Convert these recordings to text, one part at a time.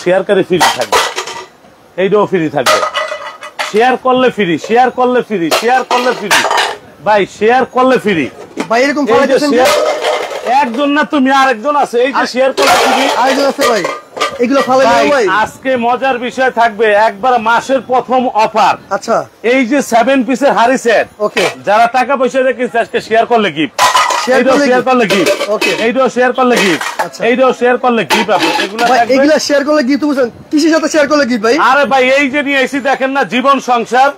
শেয়ারকারী free থাকবে, এইটাও free থাকবে। শেয়ার করলে ফ্রি, শেয়ার করলে ফ্রি, শেয়ার করলে ফ্রি ভাই, শেয়ার করলে ফ্রি ভাই। এরকম একজন না তুমি আরেকজন আছে, এই যে শেয়ার করলে ফ্রি আরেকজন আছে ভাই। এগুলো ভাই আজকে মজার বিষয় থাকবে, একবার মাসের প্রথম অফার। আচ্ছা, এই যে 7 পিসের হাড়ি সেট, ওকে, যারা টাকা পয়সা রেখেছে আজকে শেয়ার করলে গিফট, এইটাও শেয়ার করলে গিফট, ওকে, এইটাও শেয়ার করলে গিফট, এইটাও শেয়ার করলে গিফট। আপনি এগুলা শেয়ার করলে গিফট বুঝছেন, কিসের সাথে শেয়ার করলে গিফট ভাই? আরে ভাই এই যে নিয়ে এসি দেখেন না, জীবন সংসার,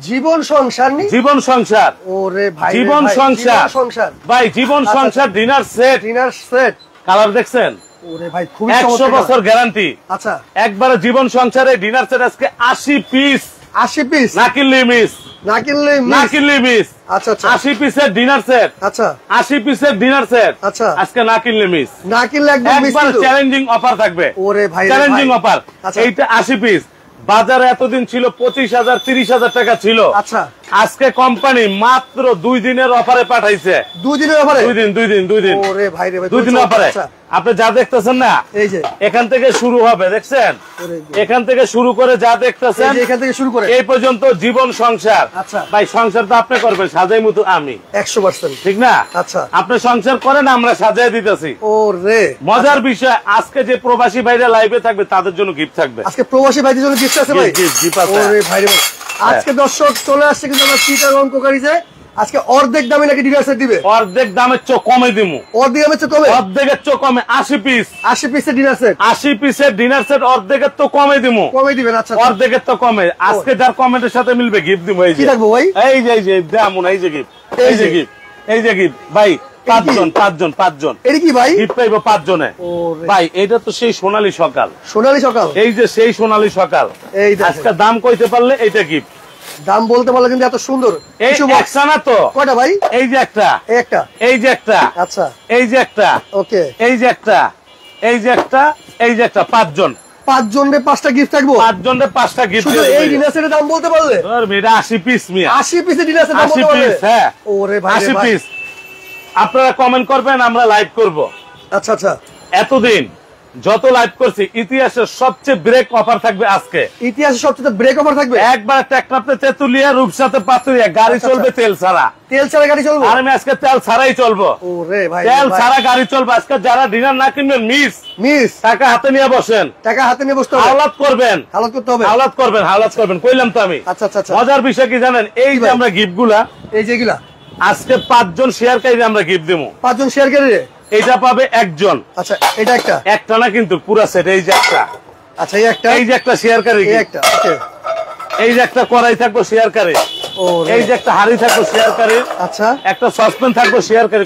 জীবন সংসার নি, জীবন সংসার, ওরে ভাই জীবন সংসার, সংসার ভাই জীবন সংসার dinner set, dinner set, colour দেখছেন, ওরে ভাই খুবই 100 বছর গ্যারান্টি। আচ্ছা, একবারে জীবন সংসারে ডিনার সেট আজকে 80 পিস, 80 পিস, না কিনলে মিস, না কিনলে মিস। আচ্ছা আচ্ছা, 80 পিসের ডিনার সেট, আচ্ছা 80 পিসের ডিনার সেট, আচ্ছা, আজকে না কিনলে মিস, না কিনলে একদম মিস। একবার চ্যালেঞ্জিং অফার থাকবে, ওরে ভাই চ্যালেঞ্জিং অফার। এইটা 80 পিস, বাজারে এতদিন ছিল 25,000 30,000 টাকা ছিল। আচ্ছা, আজকে কোম্পানি মাত্র 2 দিনের অফারে পাঠাইছে। 2 দিনের অফারে? 2 দিন। ওরে ভাই রে ভাই, 2 দিনের অফারে। আপনি যা দেখতেছেন না, এই যে এখান থেকে শুরু হবে, দেখছেন, এখান থেকে শুরু করে যা দেখতেছেন, এখান থেকে শুরু করে এই পর্যন্ত জীবন সংসার। আচ্ছা ভাই সংসার তো আপনি করবেন, সাজাই মতো আমি, 100%, ঠিক না? আচ্ছা, আপনি সংসার করেন, আমরা সাজাই দিতেছি। ওরে মজার বিষয়, আজকে যে প্রবাসী ভাইরা লাইভে থাকবে তাদের জন্য গিফট থাকবে। আজকে প্রবাসী ভাইদের জন্য গিফট আছে ভাই, গিফট আছে। ওরে ভাই রে ভাই, আজকে দর্শক চলে আসছে কিন্তু আমরা চিটাগং কোকারিজে, আজকে অর্ধেক দামে নাকি ডিনার সেট দিবে। অর্ধেক দামের চেয়ে কমে দিমু, অর্ধেকের চেয়ে কমে, অর্ধেকের চেয়ে কমে। 80 পিস, 80 পিসের ডিনার সেট, 80 পিসের ডিনার সেট অর্ধেকের তো কমে দিমু, কমে দিবেন। আচ্ছা, অর্ধেকের তো কমে। আজকে যার কমেন্টের সাথে মিলবে গিফট দিমু। এই কি যে থাকবো ভাই, এই যে দেমন, এই যে গিফট, এই যে গিফট, এই যে গিফট ভাই। 5 জন এটা কি ভাই গিফট পাইবো 5 জনে ভাই। এটা তো সেই সোনালী সকাল, সোনালী সকাল, এই যে সেই সোনালী সকাল। এই আজকে দাম কইতে পারলে এইটা গিফট, দাম বলতে পারলে কিন্তু এত সুন্দর। এই একটা না তো কয়টা ভাই? এই যে একটা, একটা, এই যে একটা, আচ্ছা এই যে একটা, ওকে, এই যে একটা, এই যে একটা, এই যে একটা। 5 জন, 5 জনের 5টা গিফট থাকবো, 5 জনের 5টা গিফট। শুধু এই ডিনার সেটের দাম বলতে পারলে? এটা 80 পিস মিয়া, 80 পিসের ডিনার সেট দাম বলতে পারলে? হ্যাঁ, ওরে ভাই 80 পিস। আপনারা কমেন্ট করবেন, আমরা লাইভ করব। আচ্ছা আচ্ছা, এতদিন যত লাইভ করছি ইতিহাসের সবচেয়ে ব্রেক অফার থাকবে আজকে, ইতিহাসের সবচেয়ে ব্রেক অফার থাকবে। একবার টেকনাফতে তেতুলিয়া, রূপসাতে পাতুরিয়া গাড়ি চলবে তেল ছাড়া, তেল ছাড়া গাড়ি চলবে। আর আমি আজকে তেল ছাড়াই চলবো। ওরে ভাই, তেল ছাড়া গাড়ি চলবে আজকে। যারা ডিনার না কিনবেন মিস, টাকা হাতে নিয়ে বসেন, টাকা হাতে নিয়ে বসতে হবে, হাওলাত করবেন, হাওলাত করতে হবে, হাওলাত করবেন কইলাম তো আমি। আচ্ছা আচ্ছা, মজার বিষয় কি জানেন, এই যে আমরা গিফট গুলা, এই যেগুলা আজকে 5 জন শেয়ারকারী আমরা গিফট দেবো। 5 জন শেয়ারকারী, এইটা পাবে একজন। আচ্ছা, এটা একটা, একটা না কিন্তু পুরা সেট। এই যে একটা, আচ্ছা এই একটা, এই যে একটা শেয়ারকারী, এই একটা, ওকে, এই যে একটা কড়াই থাকবো শেয়ারকারী, এই যে একটা হাড়ি থাকবো শেয়ারকারী, আচ্ছা একটা সসপ্যান থাকবো শেয়ারকারী।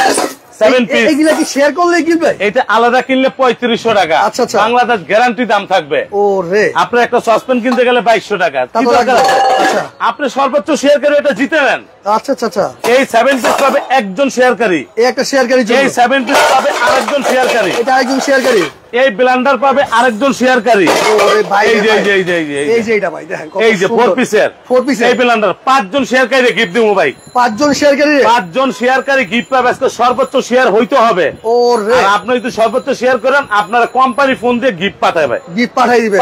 7 পিস। এইগুলা কি শেয়ার করলে কিনবে? এটা আলাদা কিনলে 3500 টাকা। আচ্ছা আচ্ছা, বাংলাদেশ গ্যারান্টি দাম থাকবে। ওরে, আপনি একটা সসপ্যান কিনতে গেলে 2200 টাকা। আচ্ছা, আপনি সর্বোচ্চ শেয়ারকারী এটা জিতে নেন। আচ্ছা আচ্ছা, এই 7 পিস পাবে একজন শেয়ারকারী, এই একটা শেয়ারকারী, এই 7 পিস পাবে আরেকজন শেয়ারকারী, এটা আরেকজন শেয়ারকারী, এই ব্লেন্ডার পাবে আরেকজন শেয়ারকারী। ওরে ভাই, এই যে এই যে এটা ভাই দেখেন, এই যে 4 পিসের এই ব্লেন্ডার 5 জন শেয়ারকারী গিফট দেবো ভাই। 5 জন শেয়ারকারী, 5 জন শেয়ারকারী গিফট পাবে। আজকে সর্বোচ্চ শেয়ার হইতে হবে। ওরে, আপনি যদি সর্বোচ্চ শেয়ার করেন, আপনারা কোম্পানি ফোন দিয়ে গিফট পাঠাবে, গিফট পাঠিয়ে দিবে।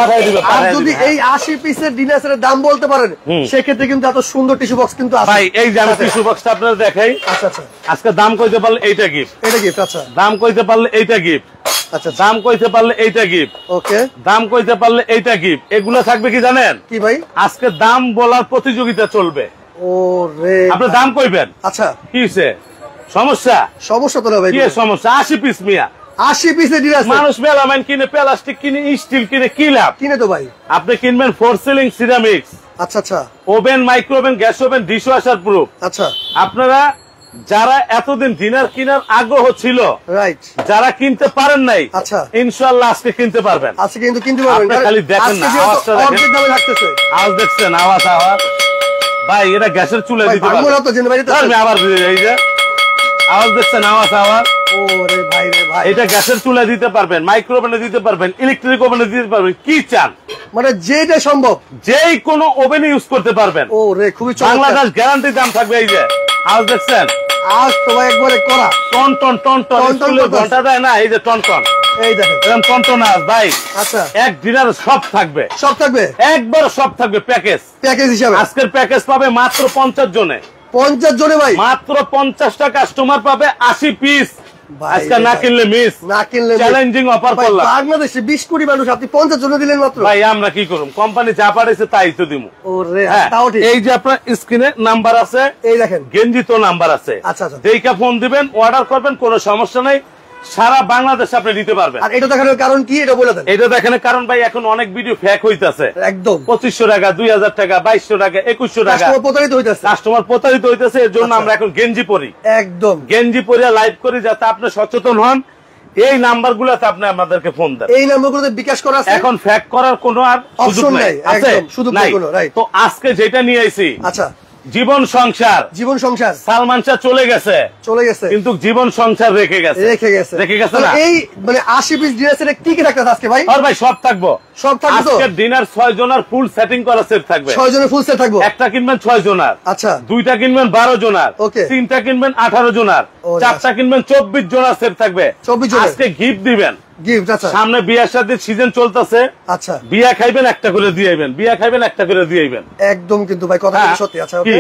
আর যদি এই 80 পিসের ডিনার সেটের দাম বলতে পারেন, সেক্ষেত্রে কিন্তু এত সুন্দর টিস্যু বক্স কিন্তু আছে ভাই। এই যে আমি টিস্যু বক্সটা আপনাদের দেখাই। আচ্ছা আচ্ছা, আজকে দাম কইতে পারলে এইটা গিফট, এটা গিফট, আচ্ছা দাম কইতে পারলে এইটা গিফট, আচ্ছা দাম কইতে পারলে এইটা গিফট, ওকে, দাম কইতে পারলে এইটা গিফট। এগুলো থাকবে কি জানেন কি ভাই? আজকে দাম বলার প্রতিযোগিতা চলবে। ওরে, আপনি দাম কইবেন, আচ্ছা কি হইছে সমস্যা? সমস্যা তো না ভাই, কি সমস্যা? 80 পিস মিয়া, 80 পিসের ডিনার সেট। মানুষ মেলামাইন কিনে, প্লাস্টিক কিনে, স্টিল কিনে, কি লাভ? কিনে তো ভাই, আপনি কিনবেন ফোর সিলিং সিরামিক্স, আচ্ছা আচ্ছা, oven, micro oven, gas oven, dish washer proof. আচ্ছা, আপনারা যারা এতদিন ডিনার কেনার আগ্রহ ছিল, রাইট, যারা কিনতে পারেন নাই, আচ্ছা ইনশাআল্লাহ আজকে কিনতে পারবেন। আজকে কিন্তু কিনতে পারবেন। খালি দেখেন না, আওয়াজটা অর্ধেক দামে থাকতেছে। আওয়াজ দেখছেন? আওয়াজ ভাই, এটা গ্যাসের চুলায় দিতে পারবেন। আমি আবার এই যে আওয়াজ দেখছেন, আওয়াজ। ওরে ভাই রে ভাই, এটা গ্যাসের চুলায় দিতে পারবেন, মাইক্রো ওভেনে দিতে পারবেন, ইলেকট্রিক ওভেনে দিতে পারবেন, কি চান মানে যেটা সম্ভব যেই কোনো ওভেনে ইউজ করতে পারবেন। ওরে, খুবই বাংলাদেশ গ্যারান্টি দাম থাকবে। এই যে আওয়াজ দেখছেন, আজ তো ভাই একবারে করা টন টন টন টন টন টন স্কুলে করতেছে। ঘন্টা দেয় না, এই যে টন টন, এই দেখেন এরকম টন টন আস ভাই। আচ্ছা এক ডিনার সব থাকবে, সব থাকবে একবার সব থাকবে প্যাকেজ। প্যাকেজ হিসাবে আজকের প্যাকেজ পাবে মাত্র 50 জনে, 50 জনে ভাই মাত্র 50টা কাস্টমার পাবে 80 পিস। ভাই আজকে রে না ভাই। কিনলে মিস, না কিনলে চ্যালেঞ্জিং অফার ভাই, করলাম বাংলাদেশে 20 কোটি মানুষ, আপনি 50 জন দিলেন মাত্র। ভাই। আমরা কি করুম, কোম্পানি যা পাঠাইছে তাই তো দিমু। ওরে হ্যাঁ, তাও ঠিক। এই যে আপনার স্ক্রিনে নাম্বার আছে, এই দেখেন গেঞ্জি তো নাম্বার আছে। আচ্ছা, আচ্ছা। যেইকা ফোন দিবেন, অর্ডার করবেন, কোনো সমস্যা নাই, সারা বাংলাদেশে আপনি নিতে পারবেন। আর এটা দেখানোর কারণ কি এটা বলে দেন। এটা দেখেন কারণ ভাই, এখন অনেক ভিডিও ফেক হইতাছে। একদম 2500 টাকা, 2000 টাকা, 2200 টাকা, 2100 টাকা কাস্টমার প্রতারিত হইতাছে। কাস্টমার প্রতারিত হইতেছে। এর জন্য আচ্ছা। আমরা এখন গেঞ্জি পরি, একদম গেঞ্জি পরিয়া লাইভ করি, যাতে আপনি সচেতন হন। এই নাম্বার গুলাতে আপনি আমাদেরকে ফোন দেন। এই নাম্বারগুলোতে বিকাশ করা আছে। এখন ফ্যাক করার কোনো আর সুযোগ অপশন নাই, নাই, আছে একদম সুযোগ নাই। নাই কোনো, রাইট। তো আজকে যেটা নিয়ে আইছি, আচ্ছা জীবন সংসার। জীবন সংসার সালমান শাহ চলে গেছে, চলে গেছে, কিন্তু জীবন সংসার রেখে গেছে, রেখে গেছে না। এই মানে 80 পিস ড্রেসের কি কি থাকতেছে আজকে ভাই? আর ভাই সব থাকবো, সব থাকবে তো? আজকের ডিনার 6 জনের ফুল সেটিং করা সেট থাকবে। 6 জনের ফুল সেট থাকবে। একটা কিনবেন 6 জনার, আচ্ছা দুইটা কিনবেন 12 জনার, Okay. তিনটা কিনবেন 18 জনার, ও, চারটা কিনবেন 24 জনার সেট থাকবে। 24 জনের। আজকে গিফট দিবেন। গিফট আচ্ছা সামনে বিয়ার সাথে সিজন চলতেছে, আচ্ছা বিয়া খাইবেন একটা করে দিয়েবেন, বিয়া খাইবেন একটা করে দিয়েবেন। একদম কিন্তু ভাই কথা হ্যাঁ, সত্যি। আচ্ছা কি ওকে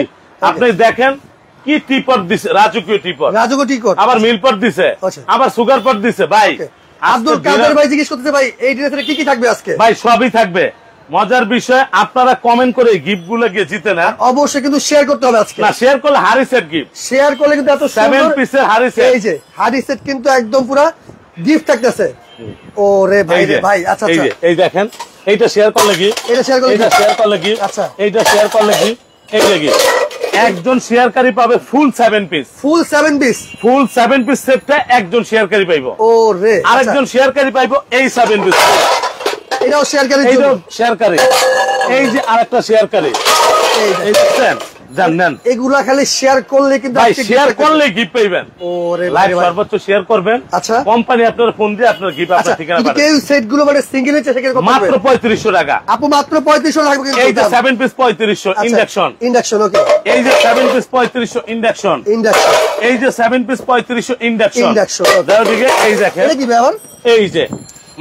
আপনি দেখেন কি টিপট দিছে, রাজকীয় টিপট, রাজুগো ঠিক কর। আবার মিল পট দিছে, আচ্ছা। আবার সুগার পট দিছে ভাই। Okay. আজকে আব্দুল dinner- কাদের ভাই জিজ্ঞেস করতেছে ভাই এই ড্রেসের কি কি থাকবে আজকে? ভাই সবই থাকবে। মজার বিষয়, আপনারা কমেন্ট করে গিফট গুলো গিয়ে জিতে নেন। অবশ্যই কিন্তু শেয়ার করতে হবে আজকে। না, শেয়ার করলে হারি সেট গিফট, শেয়ার করলে কিন্তু এত 7 সুন্দর পিসের হারি সেট। এই যে হাডি সেট কিন্তু একদম পুরা গিফট থাকতেছে। ওরে ভাই এই যে রে ভাই আচ্ছা এই আচ্ছা যে এই দেখেন, এইটা শেয়ার করলে কি, এটা শেয়ার করলে এইটা কি? শেয়ার করলে কি, আচ্ছা। এইটা শেয়ার করলে কি, এইটা কি, একজন শেয়ারকারী পাবে ফুল 7 পিস, ফুল 7 পিস। ফুল 7 পিস সেটটা একজন শেয়ারকারী পাইবো, ওরে আরেকজন শেয়ারকারী পাইবো এই 7 পিস। এটাও শেয়ার করার জন্য। এইটাও শেয়ারকারী, এই যে আরেকটা শেয়ারকারী, এই দেখেন। এই দেখছেন, জানেন এগুলা খালি শেয়ার করলে কিন্তু ভাই, আজকে শেয়ার gift করলে গিফট পাইবেন। ওরে ভাই লাইভ রে ভাই। সর্বোচ্চ শেয়ার করবেন, আচ্ছা। কোম্পানি আপনার ফোন দিয়ে আপনার গিফট আচ্ছা আপনার ঠিকানা যদি পাঠাবে। কেউ সেট গুলো মানে সিঙ্গেল নিচ্ছে সেখানে কত মাত্র পড়বে? 3500 টাকা। আপু মাত্র 3500 লাগবে কিন্তু এই যে 7 পিস 3500 ইন্ডাকশন, ইন্ডাকশন ওকে এই যে 7 পিস 3500 ইন্ডাকশন, ইন্ডাকশন এই যে 7 পিস 3500 ইন্ডাকশন। Induction, okay. যার দিকে এই দেখেন, এটা কি ব্যাপার? এই যে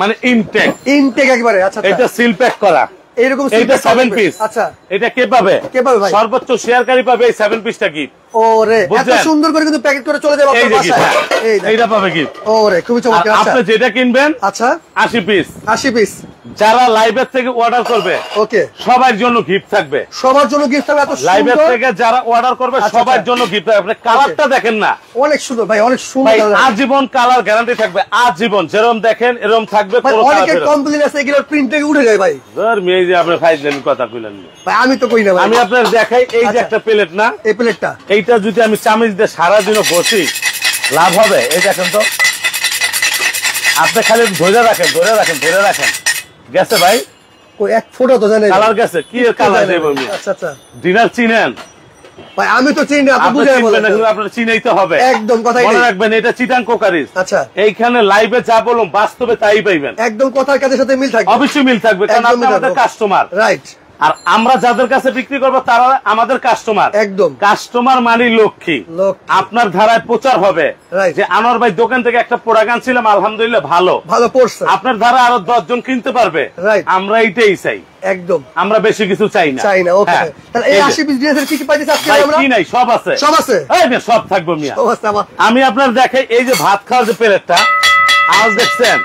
মানে ইনটেক, ইনটেক একবারে আচ্ছা এটা আচ্ছা সিল প্যাক করা, এইরকম এইটা simple 7 থাকবে। পিস। আচ্ছা এটা কে পাবে? কে পাবে ভাই? সর্বোচ্চ শেয়ারকারী পাবে এই 7 পিসটা গিফট। ওরে এত বুঝলেন? সুন্দর করে কিন্তু প্যাকেট করে চলে যাবে এই আপনার যে বাসায়। গিফট, এই দেখেন। এইটা পাবে গিফট। ওরে খুবই চমৎকার। আচ্ছা আপনি যেটা কিনবেন আচ্ছা 80 পিস, 80 পিস যারা লাইভের থেকে অর্ডার করবে ওকে সবার জন্য গিফট থাকবে। সবার জন্য গিফট হবে এত লাইভের সুন্দর। থেকে যারা অর্ডার করবে আচ্ছা, সবার আচ্ছা। জন্য গিফট থাকবে। আপনি কালারটা দেখেন না অনেক সুন্দর ভাই, অনেক ভাই, সুন্দর। আজীবন কালার গ্যারান্টি থাকবে, আজীবন যেরকম দেখেন এরকম থাকবে। ভাই কোনো অনেকের কালার কমপ্লেন আছে এগুলোর প্রিন্ট থেকে উঠে যায় ভাই। মেয়ে যে আপনি ফাইজলেন কথা কইলেন না। ভাই আমি তো কই না ভাই। আমি আপনার দেখাই, এই যে আচ্ছা। একটা প্লেট না, এই প্লেটটা এইটা যদি আমি চামচ দিয়ে সারাদিনও বসি লাভ হবে। এই দেখেন তো, আপনি খালি ধরে রাখেন ধরে রাখেন ধরে রাখেন, গেছে ভাই, কই এক ফোঁটা তো জানেন কালার গেছে। কি কালার দেবো আমি? আচ্ছা আচ্ছা ডিনার চিনেন? ভাই আমি তো চিনি না, আপনি আপনি বুঝাই চিনবেন বলেন না, কিন্তু আপনার চিনাইতে হবে। একদম কথাই মনে নেই। রাখবেন, এটা চিটাং কোকারিজ। আচ্ছা এইখানে লাইভে যা বলুন বাস্তবে তাই পাইবেন। একদম কথার কাজের সাথে মিল থাকবে। অবশ্যই মিল থাকবে, কারণ আপনি আমাদের কাস্টমার। রাইট আর আমরা যাদের কাছে বিক্রি করবো তারা আমাদের কাস্টমার। একদম কাস্টমার মানে লক্ষ্মী। লক্ষ্মী। আপনার ধারায় প্রচার হবে Right. যে আনোয়ার ভাই দোকান থেকে একটা প্রোডাক্ট আনছিলাম, আলহামদুলিল্লাহ ভালো। ভালো পড়ছে আপনার ধারা আরো 10 জন কিনতে পারবে। Right. আমরা এইটাই চাই, একদম আমরা বেশি কিছু চাই না। চাই না। ওকে হ্যাঁ। তাহলে এই এই যে, 80 পিস ড্রেসের কি কি পাইতেছে আজকে ভাই আমরা? কি নাই, সব আছে। সব আছে এই মেয়ে, সব থাকবো মিয়া। সব আছে আমার আমি আপনার দেখাই, এই যে ভাত খাওয়ার যে প্লেটটা আজ দেখছেন,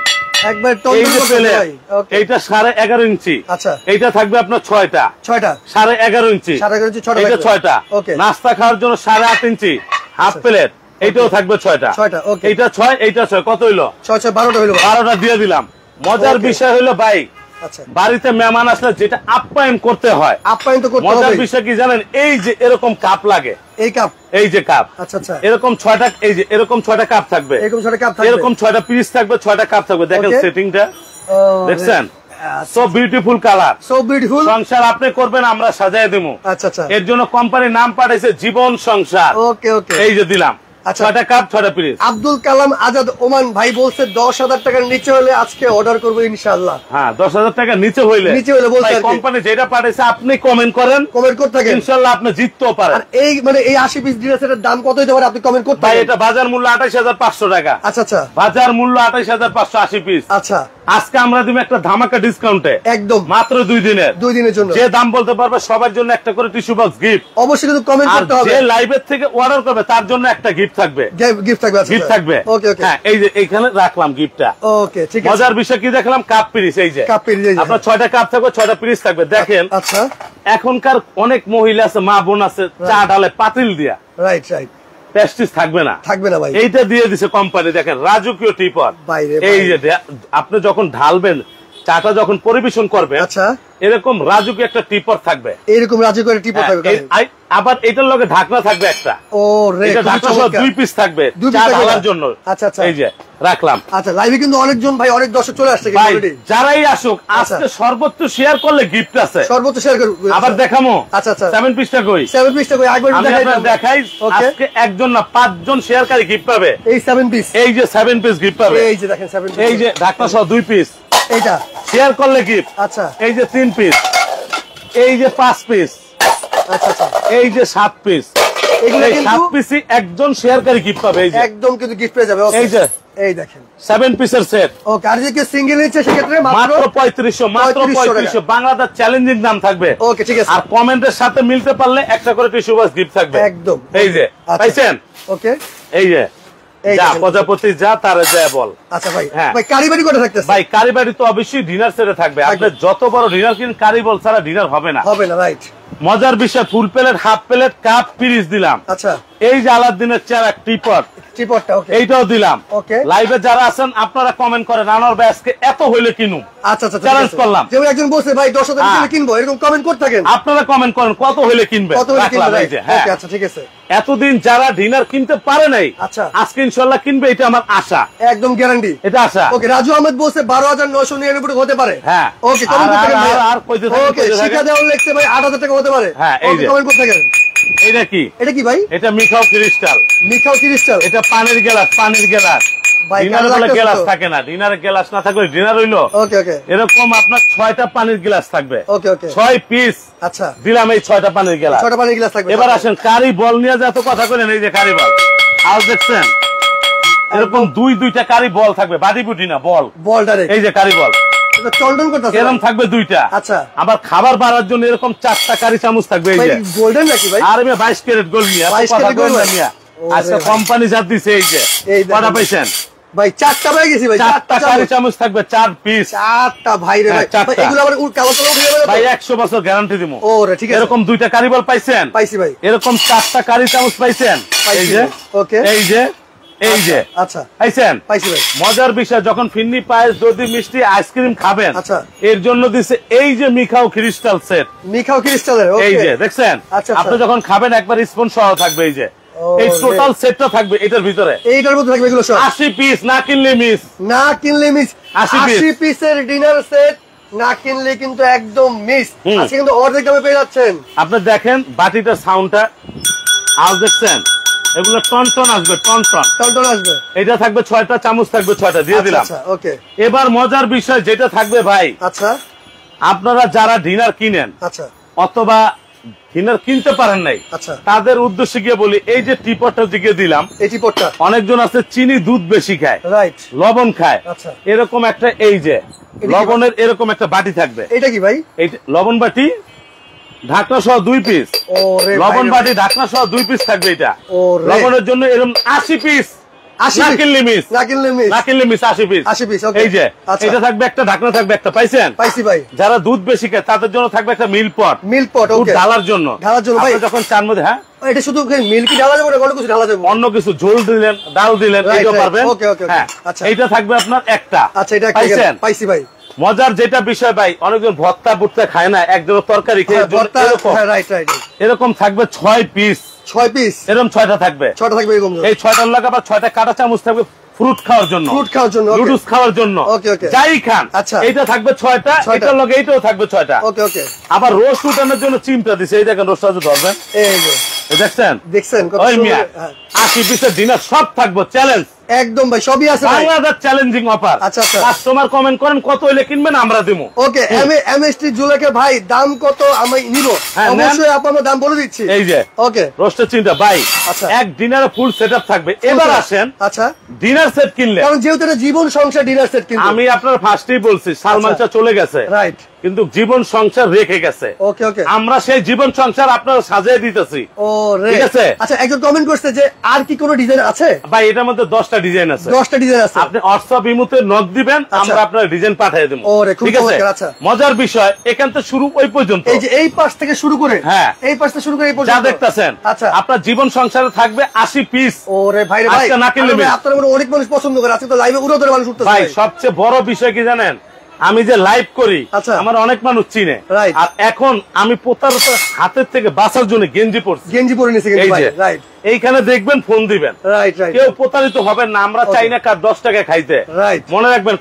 একবার এই টন যে প্লেট, ভাই। ওকে এইটা 11.5 ইঞ্চি। আচ্ছা এইটা থাকবে আপনার 6টা, 6টা 11.5 ইঞ্চি। 11.5 ইঞ্চি, 6টা এইটা থাকবে। 6টা। ওকে। নাস্তা খাওয়ার জন্য 8.5 ইঞ্চি হাফ প্লেট, এইটাও থাকবে 6টা। 6টা, ওকে। এইটা 6, এইটা 6, কত হইলো? 6 6 12টা হইলো ভাই। 12টা দিয়ে দিলাম। মজার ওকে। বিষয় হলো ভাই, আচ্ছা বাড়িতে মেহমান আসলে যেটা আপ্যায়ন করতে হয়, আপ্যায়ন তো করতে মজার হবে। বিষয় কি জানেন? এই যে এরকম কাপ লাগে, এই কাপ এই যে কাপ, আচ্ছা আচ্ছা এরকম 6টা, এই যে এরকম 6টা কাপ থাকবে, এরকম 6টা কাপ থাকবে। এরকম 6টা পিস থাকবে, 6টা কাপ থাকবে। দেখেন ওকে। সেটিংটা, ও, দেখছেন? আচ্ছা। So beautiful colour. So beautiful. সংসার আপনি করবেন, আমরা সাজায় দেবো। আচ্ছা আচ্ছা এর জন্য কোম্পানির নাম পাঠাইছে জীবন সংসার। ওকে ওকে এই যে দিলাম, আচ্ছা। 6টা কাপ 6টা পিস। আব্দুল কালাম আজাদ ওমান ভাই বলছে 10,000 টাকার নিচে হলে আজকে অর্ডার করবো ইনশাআল্লাহ। হ্যাঁ 10,000 টাকা নিচে হইলে বলছে কোম্পানি যেটা পাঠাইছে আপনি কমেন্ট করেন, কমেন্ট করতে থাকেন, ইনশাআল্লাহ আপনি জিততেও পারেন। আর এই মানে এই 80 পিস ডিনার সেটের দাম কত হতে পারে আপনি কমেন্ট করতে ভাই থাকেন। এটা বাজার মূল্য 28,500 টাকা। আচ্ছা আচ্ছা, বাজার মূল্য 28,580 পিস। আচ্ছা আজকে আমরা দিব একটা ধামাকা ডিসকাউন্টে, একদম মাত্র 2 দিনের জন্য যে দাম বলতে পারবে সবার জন্য একটা করে টিস্যু বক্স গিফট। অবশ্যই কিন্তু কমেন্ট আর করতে হবে। যে লাইভের থেকে অর্ডার করবে তার জন্য একটা গিফট থাকবে, গিফট থাকবে। আচ্ছা গিফট থাকবে। ওকে ওকে, হ্যাঁ এই যে এইখানে রাখলাম গিফটটা। ওকে ঠিক আছে। মজার বিষয় কি দেখলাম, কাপ পিরিস। এই যে কাপ পিরিস, আপনার 6টা কাপ থাকবে, 6টা পিরিস থাকবে। দেখেন আচ্ছা এখনকার অনেক মহিলা আছে, মা বোন আছে, চা ঢালে পাতিল দিয়া, রাইট রাইট, প্রেস্টিজ থাকবে না ভাই। এইটা দিয়ে দিছে কোম্পানি। দেখেন রাজকীয় টিপট। এই যে আপনি যখন ঢালবেন, চাটা যখন পরিবেশন করবেন, আচ্ছা এরকম রাজকীয় একটা টিপট থাকবে, এরকম রাজকীয় টিপট থাকবে। আবার এটার লগে ঢাকনা থাকবে একটা। ও রে, এটা ঢাকনা সহ 2 পিস থাকবে চা ঢালার জন্য। আচ্ছা আচ্ছা, এই যে রাখলাম। আচ্ছা লাইভে কিন্তু অনেকজন ভাই, অনেক দর্শক চলে আসছে ভাই, যারাই আসুক আজকে সর্বোচ্চ শেয়ার করলে গিফট আছে, সর্বোচ্চ শেয়ার করব। আবার দেখামো। আচ্ছা আচ্ছা, 7 পিসটা কই? 7 পিসটা কই একবার দেখাই। আজকে একজন না 5 জন শেয়ারকারী গিফট পাবে। এই 7 পিস, এই যে 7 পিস গিফট পাবে। এই যে দেখেন 7 পিস, এই যে ঢাকনা সহ 2 পিস, এইটা শেয়ার করলে গিফট। আচ্ছা এই যে 3 পিস, এই যে 5 পিস, আচ্ছা আচ্ছা, এই যে 7 পিস। এগুলো কিন্তু 7 পিসই একজন শেয়ারকারী গিফট পাবে। এই যে একদম কিন্তু গিফট পেয়ে যাবে। এই যে এই দেখেন 7 পিসের সেট। ওকে, আর যদি কেউ সিঙ্গেল নিচ্ছে সেক্ষেত্রে মাত্র 3500, মাত্র 3500। বাংলাদেশ চ্যালেঞ্জিং দাম থাকবে। ওকে ঠিক আছে। আর কমেন্টের সাথে মিলতে পারলে একটা করে টিস্যু বক্স গিফট থাকবে একদম। এই যে পাইছেন। ওকে এই যে যা প্রজাপতি যা তারে যায় বল। আচ্ছা ভাই, হ্যাঁ ভাই কারিবারি করে থাকতেছে। ভাই কারিবারি তো অবশ্যই ডিনার সেটে থাকবে। আপনি যত বড় ডিনার কিন, কারিবল ছাড়া ডিনার হবে না। রাইট। মজার বিষয়, full plate, half plate, cup, পিরিচ দিলাম। আচ্ছা এই যে আলাদিনের চেয়ার, টিপটটা ওকে, এইটাও দিলাম। ওকে, লাইভে যারা আছেন আপনারা কমেন্ট করেন, আনোয়ার ভাই আজকে এত হইলে কিনুম। আচ্ছা আচ্ছা, চ্যালেঞ্জ করলাম। যেমন একজন বলছে ভাই 10,000 টাকা কিনবো, এরকম কমেন্ট করতে থাকেন। আপনারা কমেন্ট করেন কত হইলে কিনবে, রাখলাম। এই যে হ্যাঁ, আচ্ছা ঠিক আছে। এতদিন যারা ডিনার কিনতে পারে নাই, আচ্ছা আজকে ইনশাআল্লাহ কিনবে, এটা আমার আশা, একদম গ্যারান্টি, এটা আশা। ওকে, রাজু আহমেদ বলছে 12,999 হতে পারে। হ্যাঁ ওকে, কমেন্ট করতে থাকেন। আর কইতে থাকেন। ওকে, শিখা দেওয়াল লিখছে ভাই 8,000 টাকা হতে পারে। হ্যাঁ এই যে কমেন্ট করতে থাকেন। এটা কি? এটা কি ভাই? এটা মিখাও ক্রিস্টাল। মিখাও ক্রিস্টাল, এটা পানির গ্লাস, পানির গ্লাস। ডিনারে বলে গ্লাস থাকে না, ডিনারে গ্লাস না থাকলে ডিনার হইলো। ওকে ওকে, এরকম আপনার 6টা পানির গ্লাস থাকবে। ওকে ওকে, 6 পিস। আচ্ছা দিলাম এই 6টা পানির গ্লাস। 6টা পানির গ্লাস থাকবে। এবার আসেন কারি বল নিয়ে যত কথা করেন। এই যে কারি বল, আজ দেখছেন এরকম 2টা কারি বল থাকবে, বাড়ি বুটি না, বল ডাইরেক্ট। এই যে কারি বল চলডন করতেছে, এরকম থাকবে 2টা। আচ্ছা, আবার খাবার বাড়ার জন্য এরকম 4টা কারি চামচ থাকবে। এই যে গোল্ডেন নাকি ভাই? আর আমি 22 ক্যারেট গোল্ড নিয়ে 22 ক্যারেট গোল্ড নিয়ে আজকে কোম্পানি যা দিছে। এই যে কটা পাইছেন ভাই? 4টা পেয়ে গেছি ভাই। 4টা কারি চামচ থাকবে, 4 পিস। 4টা ভাই রে ভাই। এগুলো আবার কালো কালো হয়ে যাবে ভাই, 100 বছর গ্যারান্টি দিমু। ও রে ঠিক আছে। এরকম 2টা কারি বল পাইছেন? পাইছি ভাই। এরকম 4টা কারি চামচ পাইছেন? এই যে ওকে, এই যে এই যে আচ্ছা পাইছেন? পাইছি ভাই। মজার বিষয়, যখন ফিন্নি পায়েস, দধি, মিষ্টি, আইসক্রিম খাবেন, আচ্ছা, এর জন্য দিছে এই যে মিখাও ক্রিস্টাল সেট। মিখাও ক্রিস্টালের, ওকে, এই যে দেখছেন। আচ্ছা, আপনি যখন খাবেন একবার স্পুন সহ থাকবে। এই যে এই টোটাল সেটটা থাকবে এটার ভিতরে। এইটার মধ্যে থাকবে এগুলো সব 80 পিস, না কিনলে মিস। না কিনলে মিস। 80 পিসের ডিনার সেট না কিনলে কিন্তু একদম মিস। আজকে কিন্তু অর্ধেক দামে পেয়ে যাচ্ছেন। আপনি দেখেন বাটিটার সাউন্ডটা, আজ দেখছেন এগুলো টন টন আসবে, টন টন টন টন আসবে। এটা থাকবে 6টা চামচ থাকবে, 6টা দিয়ে দিলাম। আচ্ছা ওকে, এবার মজার বিষয় যেটা থাকবে ভাই, আচ্ছা আপনারা যারা ডিনার কিনেন আচ্ছা অথবা ডিনার কিনতে পারেন নাই, আচ্ছা, তাদের উদ্দেশ্যে গিয়ে বলি, এই যে টিপটটা দিকে দিলাম। এই টিপটটা অনেকজন আছে চিনি দুধ বেশি খায়, রাইট, লবণ খায়। আচ্ছা, এরকম একটা এই যে লবণের এরকম একটা বাটি থাকবে। এটা কি ভাই? এই লবণ বাটি, ঢাকনা সহ 2 পিস। লবণ বাটি, ঢাকনা সহ 2 পিস থাকবে। এটা লবণের জন্য এরকম 80 পিস, 80 পিস। এই যে এটা থাকবে, একটা ঢাকনা থাকবে একটা। পাইছেন? পাইছি ভাই। যারা দুধ বেশি খায় তাদের জন্য থাকবে একটা মিল পট, ওকে, ঢালার জন্য ভাই। যখন চার মধ্যে, হ্যাঁ এটা শুধু মিল্কি ঢালা যাবে না, অন্য কিছু ঢালা যাবে? অন্য কিছু ঝোল দিলেন, ডাল দিলেন, এটাও পারবেন। হ্যাঁ, আচ্ছা, এইটা থাকবে আপনার একটা। আচ্ছা, এটা পাইছেন? পাইছি ভাই। মজার যেটা বিষয় ভাই, অনেকজন ভর্তা বুট্টা খায় না, একজন তরকারি খেয়ে এরকম থাকবে 6 পিস। 6 পিস এরকম 6টা থাকবে। 6টা থাকবে এরকম। এই 6টার লাগা আবার 6টা কাটা চামচ থাকবে ফ্রুট খাওয়ার জন্য, নুডলস খাওয়ার জন্য, যাই খান। আচ্ছা, এইটা থাকবে 6টা, এটার লগে এইটাও থাকবে 6টা। ওকে ওকে। আবার রোস্ট উঠানোর জন্য চিমটা দিছে। এই দেখেন রোস্টটা ধরবেন, এই যে দেখছেন দেখছেন কত সুন্দর। 80 পিসের ডিনার সব থাকবো চ্যালেঞ্জ একদম ভাই, সবই আছে ভাই। Bangladesh challenging offer. আচ্ছা আচ্ছা, কাস্টমার কমেন্ট করেন কত হইলে কিনবেন আমরা দেবো। ওকে, এমএসটি জুয়েলার্সের ভাই দাম কত আমি নিব? হ্যাঁ, অবশ্যই আপনাদের দাম বলে দিচ্ছি। এই যে ওকে, রোস্টের চিন্তা ভাই, আচ্ছা। এক ডিনারে ফুল সেটআপ থাকবে। এবার আসেন, আচ্ছা, ডিনার সেট কিনলে, কারণ যেহেতু এটা জীবন সংসার ডিনার সেট কিন্তু আমি আপনার ফার্স্টেই বলছি সালমান আচ্ছা। শাহ চলে গেছে, রাইট, কিন্তু জীবন সংসার রেখে গেছে। ওকে ওকে, আমরা সেই জীবন সংসার আপনার সাজিয়ে দিতেছি। ও রে, ঠিক আছে। আচ্ছা, একজন কমেন্ট করছে যে আর কি কোনো ডিজাইন আছে? ভাই এটার মধ্যে 10টা ডিজাইন আছে। 10টা ডিজাইন আছে। আপনি হোয়াটসঅ্যাপ ইমোতে নক দিবেন, আমরা আপনার ডিজাইন পাঠিয়ে দেবো। ওরে, খুব ঠিক আছে। চমৎকার, আচ্ছা। মজার বিষয় এখান থেকে শুরু ওই পর্যন্ত, এই যে এই পাশ থেকে শুরু করে, হ্যাঁ, এই পাশ থেকে শুরু করে এই যা পর্যন্ত দেখতেছেন, আচ্ছা, আপনার জীবন সংসারে থাকবে 80 পিস। ওরে ভাই রে ভাই, আজকে না কিনলে মিস। আপনার মনে অনেক মানুষ পছন্দ করে, আজকে তো লাইভে উড়ো ধরে মানুষ উঠতেছে ভাই সবচেয়ে বড় বিষয় কি জানেন, আমি যে লাইভ করি, আচ্ছা, আমার অনেক মানুষ চিনে। রাইট, আর এখন আমি প্রতারণার হাতের থেকে বাঁচার জন্য গেঞ্জি পরছি, গেঞ্জি পরে নিছি কিন্তু ভাই, রাইট, এইখানে দেখবেন ফোন দিবেন, রাইট রাইট, কেউ প্রতারিত হবেন না। আমরা চাই না কার 10 টাকা খাইতে, রাইট। মনে রাখবেন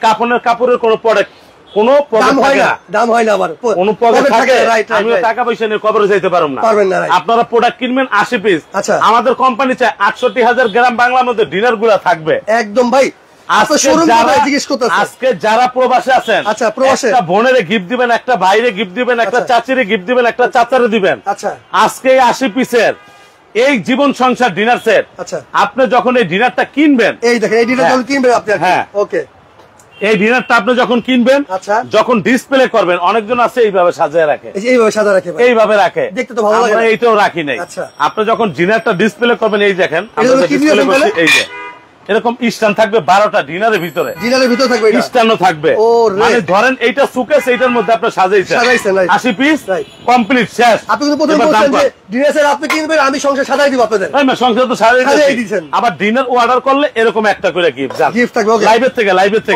কাপড়ের কোনো প্রোডাক্ট কোনো দাম হয় না, দাম হয় না আবার কোনো পকেট থাকে। রাইট, আমিও টাকা পয়সা নিয়ে কবরে যাইতে পারবো না, পারবেন না, রাইট। আপনারা প্রোডাক্ট কিনবেন 80 পিস। আচ্ছা, আমাদের কোম্পানি চায় 68,000 গ্রাম বাংলার মধ্যে ডিনার গুলা থাকবে। একদম ভাই, আজকে যারা প্রবাসে আছেন, আচ্ছা, প্রবাসে একটা বোনের গিফট দিবেন, একটা ভাইরে গিফট দিবেন, একটা চাচিরে গিফট দিবেন, একটা চাচারে দিবেন। আচ্ছা, আজকে 80 পিসের এই জীবন সংসার ডিনার সেট, আচ্ছা, আপনি যখন এই ডিনারটা কিনবেন, এই দেখেন এই ডিনার যখন কিনবেন আপনি, হ্যাঁ, ওকে, এই ডিনারটা আপনি যখন কিনবেন, আচ্ছা, যখন ডিসপ্লে করবেন, অনেকজন আছে এইভাবে সাজিয়ে রাখে, এইভাবে সাজা রাখে, এইভাবে রাখে, দেখতে তো ভালো লাগে, আমরা এইটাও রাখি নাই। আচ্ছা, আপনি যখন ডিনারটা ডিসপ্লে করবেন, এই দেখেন আমরা এটা কি ডিসপ্লে দিবেন করছি, এই যে এরকম স্ট্যান্ড থাকবে 12টা ডিনারের ভিতরে, ডিনারের ভিতরে থাকবে এটা, স্ট্যান্ডও থাকবে। ও মানে ধরেন এইটা সুকেস, এইটার মধ্যে আপনি সাজাইছেন, 80 পিস কমপ্লিট শেষ। আপনি কিন্তু প্রথমে বলছেন যে ডিনার সেট আপনি কিনবেন, আমি সংসার সাজাই দিব আপনাদের। না সংসার তো সাজাই দিয়েছেন, আবার ডিনার অর্ডার করলে এরকম একটা করে গিফট থাকবে। ওকে, লাইভের থেকে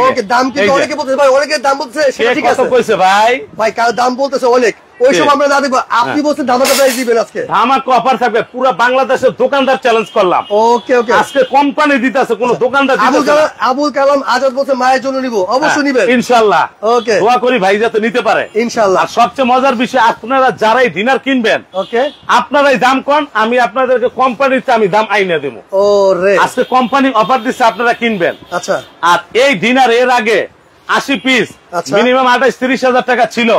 ওকে, দাম কিন্তু অনেকে বলতেছে ভাই, অনেকের দাম বলতেছে, সেটা ঠিক আছে, কত কইছে ভাই, ভাই কার দাম বলতেছে অনেক, ওইসব আমরা না দেব, আপনি বলছেন ধামাকা প্রাইস দিবেন আজকে, ধামাকা অফার থাকবে। পুরো বাংলাদেশের দোকানদার চ্যালেঞ্জ করলাম। ওকে ওকে, আজকে কোম্পানি দিতেছে, কোন দোকানদার দিতেছে না। আবুল কালাম আজাদ বলছে মায়ের জন্য নিব, অবশ্যই নিবেন ইনশাআল্লাহ। ওকে, দোয়া করি ভাই যাতে নিতে পারে ইনশাআল্লাহ। আর সবচেয়ে মজার বিষয়, আপনারা যারাই ডিনার কিনবেন, ওকে, আপনারাই দাম কোন, আমি আপনাদেরকে কোম্পানিতে আমি দাম আইনা দেবো। ও রে, আজকে কোম্পানি অফার দিচ্ছে, আপনারা কিনবেন। আচ্ছা, আর এই ডিনার এর আগে 80 পিস মিনিমাম 28-30,000 টাকা ছিল,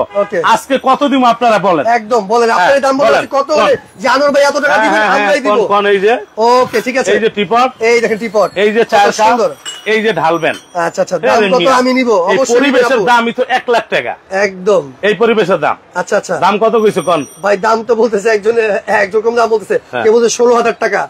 আজকে কত দিব আপনারা বলেন? একদম বলেন, আপনার দাম বলেন কত হলে জানোর ভাই এত টাকা দিবেন, আমরাই দিব। কোন এই যে, ওকে ঠিক আছে, এই যে টিপট, এই দেখেন টিপট, এই যে চার কাপ, এই যে ঢালবেন। আচ্ছা আচ্ছা, দাম কত আমি নিব? অবশ্যই পরিবেশের দামই তো 1 লাখ টাকা, একদম এই পরিবেশের দাম। আচ্ছা আচ্ছা, দাম কত কইছো কোন ভাই? দাম তো বলতেছে একজন দাম বলতেছে, কেউ বলছে 16,000 টাকা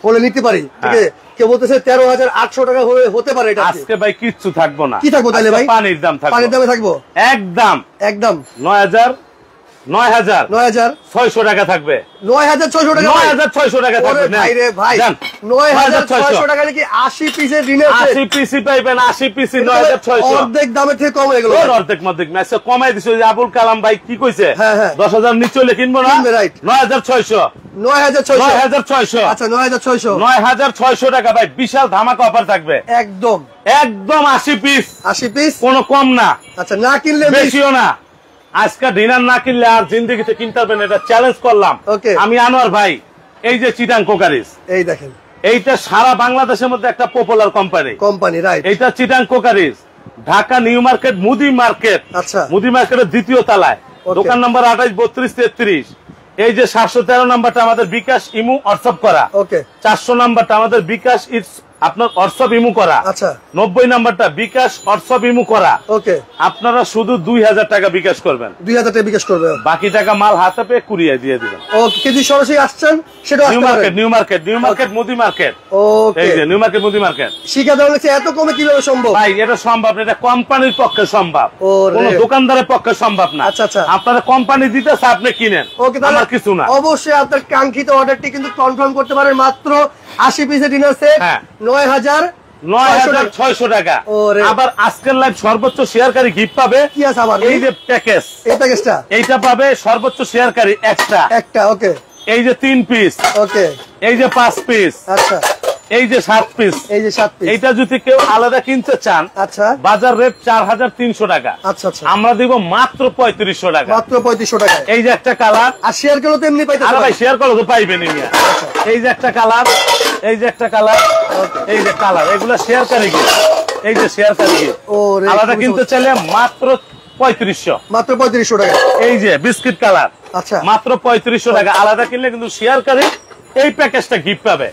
হলে নিতে পারি, ঠিক আছে, কেউ বলতেছে 13,800 টাকা হতে পারে। এটা আজকে ভাই কিচ্ছু থাকবো না। কি থাকবো তাহলে ভাই? পানির দাম থাকবে, পানির দামে থাকবো একদম একদম 9,600 টাকা থাকবে। 9,600 টাকা, 9,600 টাকা থাকবে। ভাই রে ভাই, 9,600 টাকা নাকি 80 পিসের ডিনার সেট? 80 পিসি পাইবেন, 80 পিসি 9,600, অর্ধেক দামের থেকে কম হয়ে গেল। অর্ধেক মধ্যে ম্যাচে কমাই দিছে। যে আবুল কালাম ভাই কি কইছে, হ্যাঁ হ্যাঁ, 10,000 নিচে হলে কিনবো না, 9,600 9,600 আচ্ছা 9,600 9,600 টাকা ভাই, বিশাল ধামাকা অফার থাকবে। একদম একদম 80 পিস, 80 পিস, কোনো কম না। আচ্ছা, না কিনলে বেশিও না। আজকে ডিনার না কিনলে আর জিন্দেগিতে কিনতে পারবেন, এটা চ্যালেঞ্জ করলাম। আমি আনোয়ার ভাই, এই যে চিটাং কোকারিস, এই দেখেন, এইটা সারা বাংলাদেশের মধ্যে একটা পপুলার কোম্পানি, রাইট। এইটা চিটাং কোকারিস, ঢাকা নিউ মার্কেট মুদি মার্কেট, আচ্ছা, মুদি মার্কেটের 2য় তলায়, দোকান নম্বর 28, 32, 33। এই যে 713 নাম্বারটা আমাদের বিকাশ ইমু হোয়াটসঅ্যাপ করা, ওকে। 400 নাম্বারটা আমাদের বিকাশ আপনার হোয়াটসঅ্যাপ ইমু করা, আচ্ছা। 90 নাম্বারটা বিকাশ হোয়াটসঅ্যাপ ইমু করা, ওকে। আপনারা শুধু 2,000 টাকা বিকাশ করবেন, 2,000 টাকা বিকাশ করবেন, বাকি টাকা মাল হাতে পেয়ে কুরিয়ে দিয়ে দিবেন। ওকে, যদি সরাসরি আসছেন সেটা নিউ মার্কেট মুদি মার্কেট, ওকে। এই যে নিউ মার্কেট মুদি মার্কেট। শিখা দেওয়া হচ্ছে, এত কমে কিভাবে সম্ভব? ভাই এটা সম্ভব না, এটা কোম্পানির পক্ষে সম্ভব, কোন দোকানদারের পক্ষে সম্ভব না। আচ্ছা আচ্ছা, আপনারা কোম্পানি দিতেছে, আপনি কিনেন, ওকে, আমার কিছু না। অবশ্যই আপনার কাঙ্ক্ষিত অর্ডারটি কিন্তু কনফার্ম করতে পারেন মাত্র 80 পিসের ডিনার সেট, 9,600 টাকা। আবার আজকের লাইভ সর্বোচ্চ শেয়ারকারী গিফট পাবে। কি আছে আবার? এই যে প্যাকেজ, এই প্যাকেজটা, এইটা পাবে সর্বোচ্চ শেয়ারকারী একটা, ওকে। এই যে 3 পিস, ওকে। এই যে 5 পিস, আচ্ছা। এই যে 7 পিস, এই যে 7 পিস। এইটা যদি কেউ আলাদা কিনতে চান, আচ্ছা, বাজার রেট 4,300 টাকা, আচ্ছা আচ্ছা, আমরা দিব মাত্র 3,500 টাকা, মাত্র 3,500 টাকা। এই যে একটা কালার, আর শেয়ার করলে তো এমনি পাইতে, আরে ভাই শেয়ার করলে তো পাইবেন। এই যে একটা কালার, এই যে একটা কালার, এই যে কালার, এগুলো শেয়ার কারিগরি, এই যে শেয়ার কারিগরি। আলাদা কিনতে চাইলে মাত্র 3500, মাত্র 3500 টাকা। এই যে বিস্কিট কালার, আচ্ছা মাত্র 3500 টাকা। আলাদা কিনলে কিন্তু শেয়ারকারী এই প্যাকেজটা গিফট পাবে।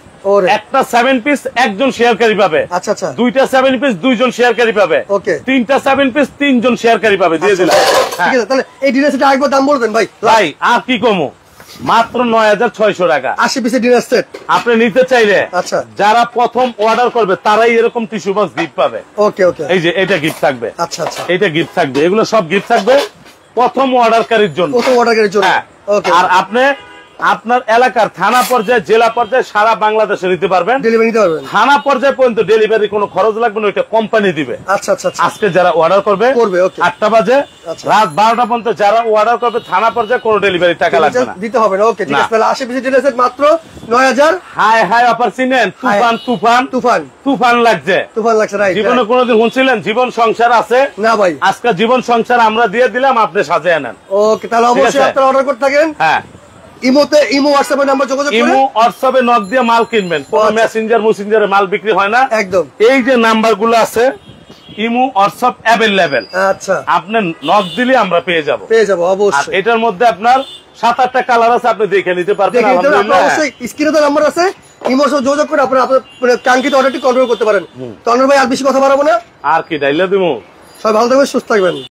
একটা 7 পিস একজন শেয়ারকারী পাবে, আচ্ছা আচ্ছা, দুইটা 7 পিস দুইজন শেয়ারকারী পাবে, ওকে, তিনটা 7 পিস তিনজন শেয়ারকারী পাবে। দিয়ে দিলাম। ঠিক আছে, তাহলে এই ডিনার সেট আরেকবার দাম বলবেন ভাই। ভাই আর কি কমো, মাত্র 9600 টাকা 80 পিসের ডিনার সেট আপনি নিতে চাইলে। আচ্ছা, যারা প্রথম অর্ডার করবে তারাই এরকম টিস্যু বক্স গিফট পাবে। ওকে ওকে, এই যে এটা গিফট থাকবে। আচ্ছা আচ্ছা, এটা গিফট থাকবে, এগুলো সব গিফট থাকবে প্রথম অর্ডারকারীর জন্য, প্রথম অর্ডারকারীর জন্য। ওকে, আর আপনি আপনার এলাকার থানা পর্যায়ে, জেলা পর্যায়ে সারা বাংলাদেশে নিতে পারবেন, ডেলিভারি নিতে পারবেন। থানা পর্যায়ে পর্যন্ত ডেলিভারি কোনো খরচ লাগবে না, ওইটা কোম্পানি দিবে। আচ্ছা আচ্ছা, আজকে যারা অর্ডার করবে 8টা বাজে রাত 12টা পর্যন্ত যারা অর্ডার করবে থানা পর্যায়ে কোনো ডেলিভারি টাকা লাগবে না, দিতে হবে না। ওকে, ঠিক আছে, তাহলে 80 পিসের ডিনার সেট মাত্র 9000। হাই হাই অফার চিনেন? তুফান তুফান তুফান তুফান লাগছে, তুফান লাগছে, রাইট। জীবনে কোনোদিন শুনছিলেন জীবন সংসার আছে? না ভাই, আজকে জীবন সংসার আমরা দিয়ে দিলাম, আপনি সাজিয়ে নেন। ওকে, তাহলে অবশ্যই আপনারা অর্ডার করতে থাকেন। হ্যাঁ, ইমোতে, ইমো হোয়াটসঅ্যাপে নাম্বার যোগাযোগ করে, ইমো হোয়াটসঅ্যাপে নক দিয়ে মাল কিনবেন, কোন মেসেঞ্জার মুসেঞ্জারে মাল বিক্রি হয় না একদম। এই যে নাম্বারগুলো আছে ইমো হোয়াটসঅ্যাপ অ্যাভেলেবেল, আচ্ছা, আপনি নক দিলে আমরা পেয়ে যাব অবশ্যই। এটার মধ্যে আপনার 7-8টা কালার আছে, আপনি দেখে নিতে পারবেন। আলহামদুলিল্লাহ, অবশ্যই স্ক্রিনে তো নাম্বার আছে, ইমোর সাথে যোগাযোগ করে আপনারা আপনার কাঙ্ক্ষিত অর্ডারটি কন্ট্রোল করতে পারেন। তো অনর ভাই আর বেশি কথা বাড়াবো না, আর কি ডাইলা দিমু। সবাই ভালো থাকবেন, সুস্থ থাকবেন।